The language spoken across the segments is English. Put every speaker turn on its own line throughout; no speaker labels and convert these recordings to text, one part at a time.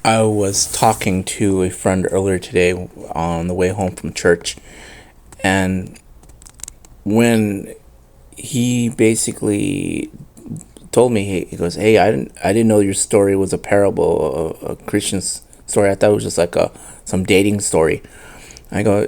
I was talking to a friend earlier today on the way home from church, and when he basically told me, he goes, "Hey, I didn't know your story was a parable, a Christian story. I thought it was just like a some dating story." I go,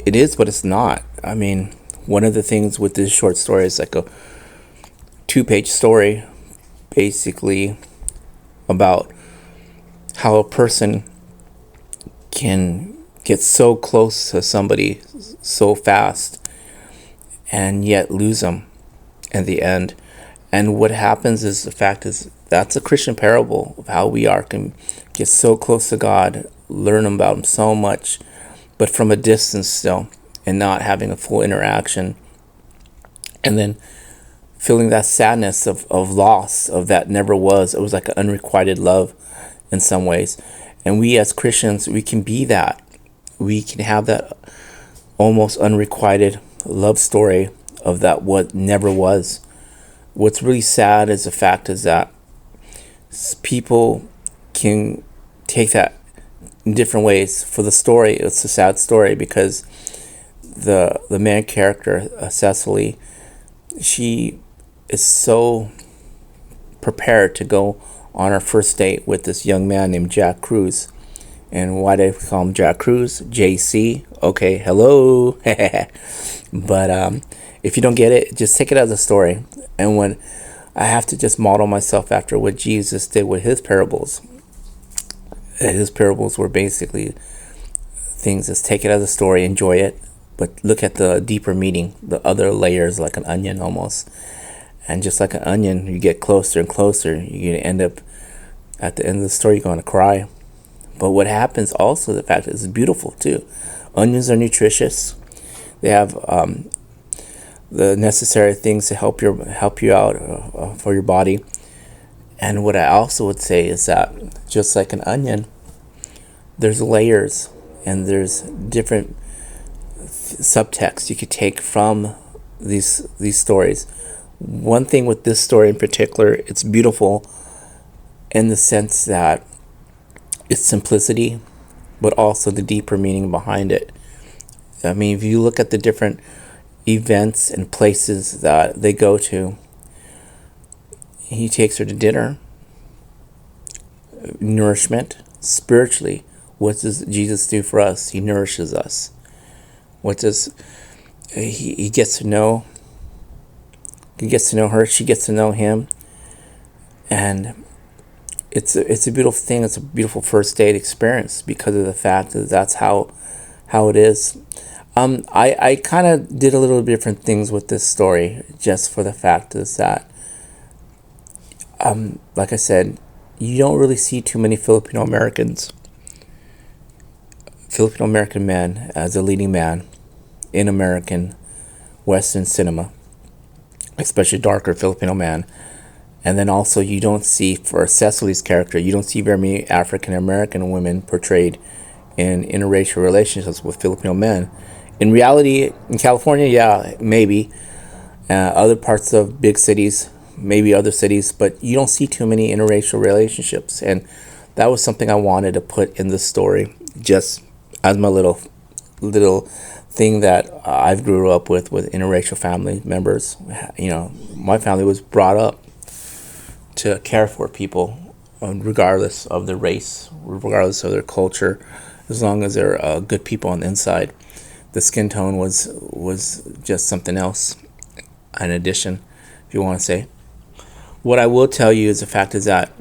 "It is, but it's not. I mean, one of the things with this short story is like a two-page story, basically about how a person can get so close to somebody so fast and yet lose them in the end. And what happens is the fact is that's a Christian parable of how we are can get so close to God, learn about Him so much, but from a distance still, and not having a full interaction, and then feeling that sadness of loss of that never was. It was like an unrequited love in some ways, and we as Christians we can be that. We can have that almost unrequited love story of that what never was. What's really sad is the fact is that people can take that in different ways. For the story, it's a sad story because the main character, Cecily, she is so prepared to go on her first date with this young man named Jack Cruz. And why do they call him Jack Cruz? JC. Okay, hello. But if you don't get it, just take it as a story. And when I have to just model myself after what Jesus did with his parables were basically things. Just take it as a story, enjoy it, but look at the deeper meaning, the other layers, like an onion almost. And just like an onion, you get closer and closer. You're gonna end up at the end of the story, you're gonna cry. But what happens also, the fact is it's beautiful too. Onions are nutritious. They have the necessary things to help you out for your body. And what I also would say is that just like an onion, there's layers and there's different subtext you could take from these stories. One thing with this story in particular, it's beautiful in the sense that its simplicity, but also the deeper meaning behind it. I mean, if you look at the different events and places that they go to, he takes her to dinner, nourishment, spiritually. What does Jesus do for us? He nourishes us. What does he gets to know? He gets to know her. She gets to know him, and it's a beautiful thing. It's a beautiful first date experience because of the fact that that's how it is. I kind of did a little different things with this story just for the fact is that, like I said, you don't really see too many Filipino American men as a leading man in American Western cinema, especially darker Filipino man. And then also you don't see, for Cecily's character, you don't see very many African American women portrayed in interracial relationships with Filipino men. In reality, in California, yeah, maybe. Other parts of big cities, maybe other cities, but you don't see too many interracial relationships. And that was something I wanted to put in the story, just as my little thing that I've grew up with interracial family members. You know, my family was brought up to care for people, regardless of their race, regardless of their culture, as long as they're good people on the inside. The skin tone was just something else, an addition, if you want to say. What I will tell you is the fact is that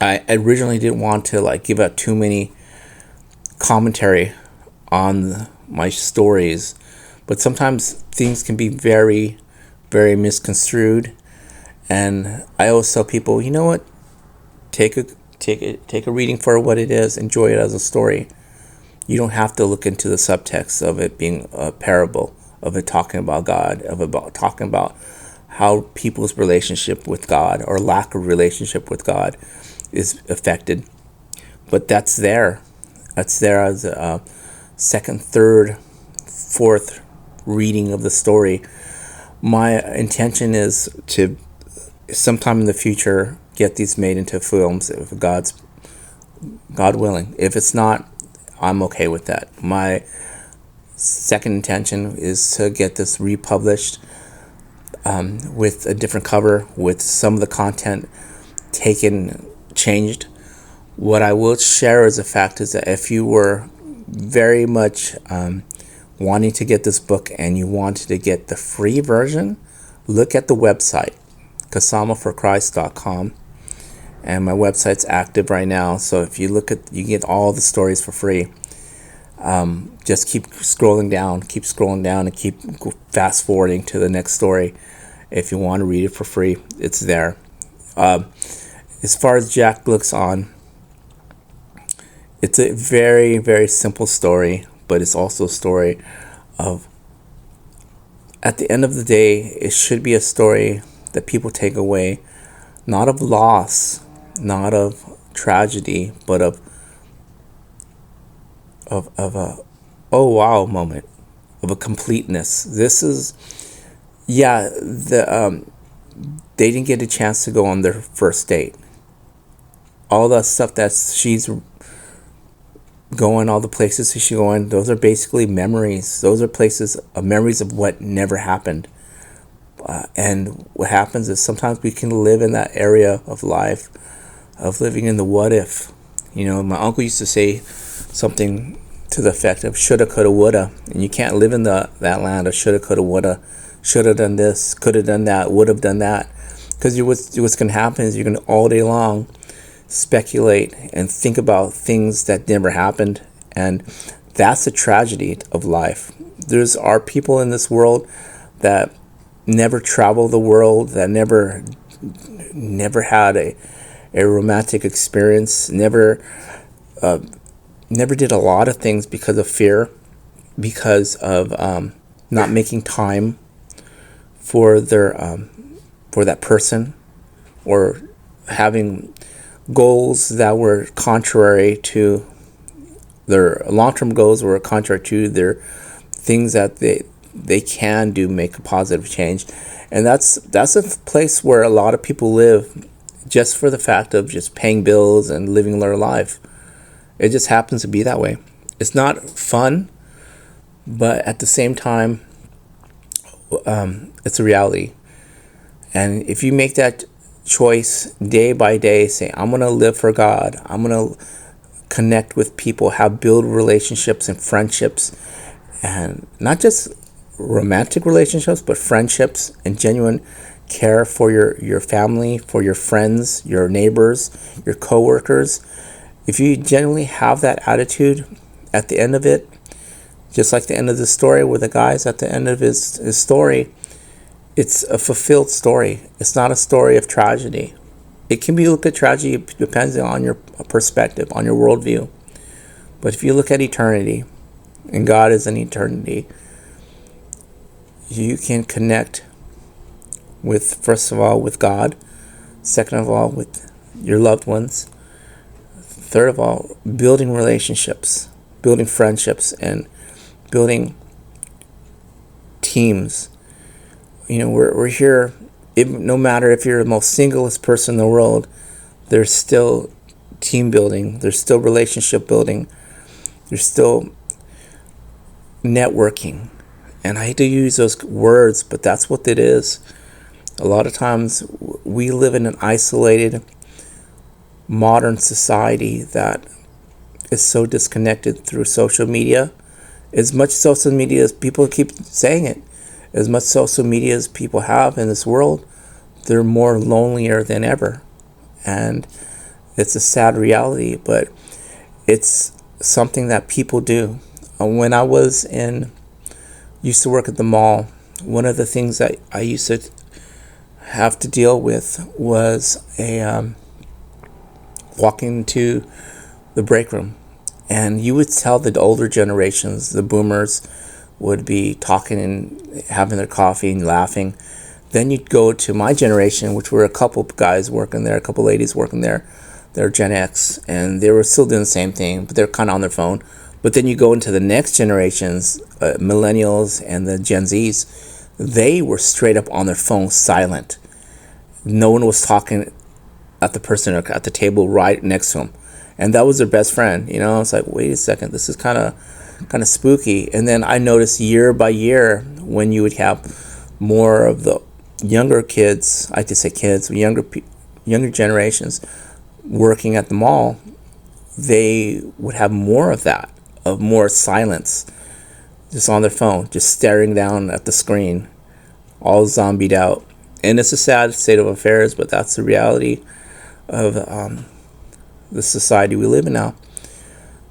I originally didn't want to like give out too many commentary on my stories, but sometimes things can be very, very misconstrued. And I always tell people, you know what? Take a reading for what it is. Enjoy it as a story. You don't have to look into the subtext of it being a parable, of it talking about God, of about talking about how people's relationship with God or lack of relationship with God is affected. But that's there. That's there as a second, third, fourth reading of the story. My intention is to sometime in the future get these made into films if God's God willing. If it's not, I'm okay with that. My second intention is to get this republished with a different cover, with some of the content changed. What I will share as a fact is that if you were very much wanting to get this book and you wanted to get the free version, look at the website, kasamaforchrist.com. And my website's active right now, so if you look at, you get all the stories for free. Just keep scrolling down, and keep fast forwarding to the next story. If you want to read it for free, it's there. As far as Jack looks on, it's a very, very simple story, but it's also a story of, at the end of the day, it should be a story that people take away, not of loss, not of tragedy, but of a oh wow moment, of a completeness. This is, yeah, they didn't get a chance to go on their first date. All the stuff that she's going, all the places she's going, those are basically memories. Those are memories of what never happened. And what happens is sometimes we can live in that area of life, of living in the what if. My uncle used to say something to the effect of shoulda, coulda, woulda. And you can't live in that land of shoulda, coulda, woulda. Shoulda done this, coulda done that, would have done that. Because what's going to happen is you're going to all day long speculate and think about things that never happened. And that's the tragedy of life. Are people in this world that never traveled the world, that never had a romantic experience, never did a lot of things because of fear, because of not making time for that person, or having goals that were contrary to their long-term goals, were contrary to their things that they can do, make a positive change. And that's a place where a lot of people live, just for the fact of just paying bills and living their life. It just happens to be that way. It's not fun, but at the same time, it's a reality. And if you make that choice day by day, say, I'm going to live for God, I'm going to connect with people, build relationships and friendships, and not just romantic relationships, but friendships and genuine care for your family, for your friends, your neighbors, your coworkers. If you genuinely have that attitude, at the end of it, just like the end of the story where the guy's at the end of his story, it's a fulfilled story. It's not a story of tragedy. It can be looked at tragedy depending on your perspective, on your worldview. But if you look at eternity, and God is an eternity, you can connect with, first of all, with God, second of all, with your loved ones, third of all, building relationships, building friendships, and building teams. We're here, no matter if you're the most singlest person in the world, there's still team building, there's still relationship building, there's still networking. And I hate to use those words, but that's what it is. A lot of times we live in an isolated modern society that is so disconnected through social media. As much social media as people keep saying it, as much social media as people have in this world, they're more lonelier than ever. And it's a sad reality, but it's something that people do. When I used to work at the mall, one of the things that I used to have to deal with was walking to the break room. And you would tell the older generations, the boomers, would be talking and having their coffee and laughing. Then you'd go to my generation, which were a couple guys working there, a couple ladies working there. They're Gen X, and they were still doing the same thing, but they're kind of on their phone. But then you go into the next generations, millennials and the Gen Zs, they were straight up on their phone, silent. No one was talking at the person at the table right next to them. and that was their best friend. It's like, wait a second, this is kind of spooky. And then I noticed year by year, when you would have more of the younger kids, I just say kids, younger generations working at the mall, they would have more of that, of more silence, just on their phone, just staring down at the screen, all zombied out. And it's a sad state of affairs, but that's the reality of the society we live in now.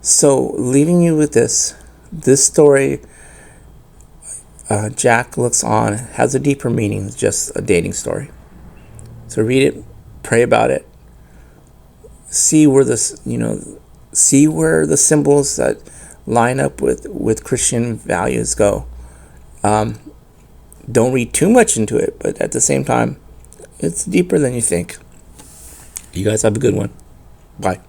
So, leaving you with this story, Jack Looks On, has a deeper meaning than just a dating story. So read it, pray about it, see where the symbols that line up with Christian values go. Don't read too much into it, but at the same time, it's deeper than you think. You guys have a good one. Bye.